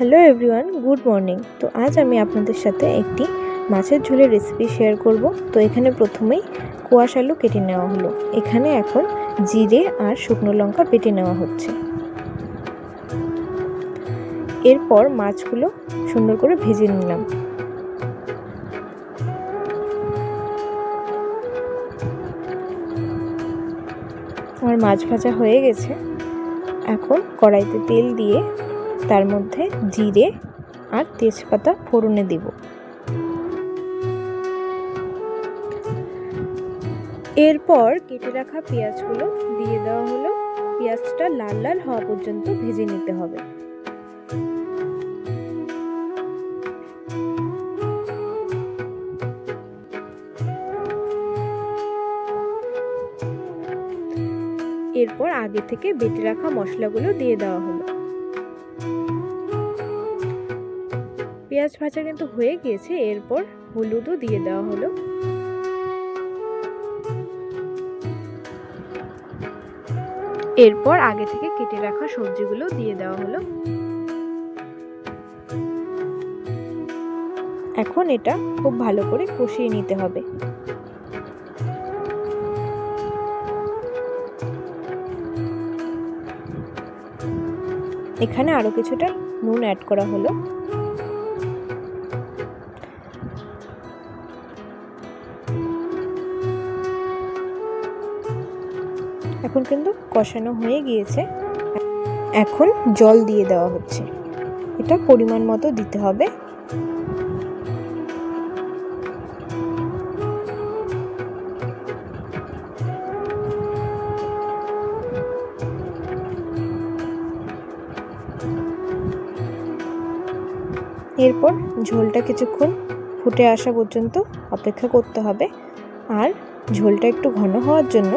Hello everyone, good morning. তো আজ আমি আপনাদের সাথে একটি মাছের ঝোলের রেসিপি শেয়ার করব। তো এখানে প্রথমেই কোয়াশ আলু কেটে নেওয়া হলো। এখানে এখন জিরে আর শুকনো লঙ্কা বেটে নেওয়া হচ্ছে। এরপর মাছগুলো সুন্দর করে ভেজে নিলাম। আমার মাছ ভাজা হয়ে গেছে। এখন কড়াইতে তেল দিয়ে তার মধ্যে জিরে আর তেজপাতা ফোড়নে দিব। এরপর কেটে রাখা পেঁয়াজগুলো দিয়ে দেওয়া হলো। পেঁয়াজটা লাল লাল হওয়া পর্যন্ত ভেজে নিতে হবে। এরপর আগে থেকে বেটে রাখা মশলাগুলো দিয়ে দেওয়া হলো। পেঁয়াজ ভাজা কিন্তু হয়ে গিয়েছে। এরপর হলুদও দিয়ে দেওয়া হলো। এরপর আগে থেকে কেটে রাখা সবজিগুলো দিয়ে দেওয়া হলো। এখন এটা খুব ভালো করে কষিয়ে নিতে হবে। এখানে আরো কিছুটা নুন অ্যাড করা হলো। এখন কিন্তু কষানো হয়ে গিয়েছে। এখন জল দিয়ে দেওয়া হচ্ছে। এটা পরিমাণ মতো দিতে হবে। এরপর ঝোলটা কিছুক্ষণ ফুটে আসা পর্যন্ত অপেক্ষা করতে হবে। আর ঝোলটা একটু ঘন হওয়ার জন্য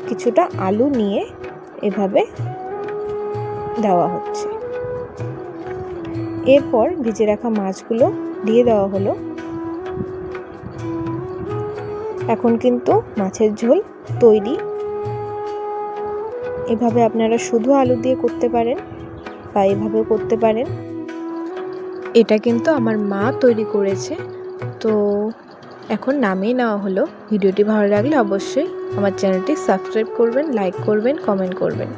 কিছুটা আলু নিয়ে এভাবে দেওয়া হচ্ছে। এরপর ভেজে রাখা মাছগুলো দিয়ে দেওয়া হলো। এখন কিন্তু মাছের ঝোল তৈরি। এভাবে আপনারা শুধু আলু দিয়ে করতে পারেন বা এভাবেও করতে পারেন। এটা কিন্তু আমার মা তৈরি করেছে। তো এখন নামিয়ে নেওয়া হলো। ভিডিওটি ভালো লাগলে অবশ্যই আমার চ্যানেলটি সাবস্ক্রাইব করবেন, লাইক করবেন, কমেন্ট করবেন।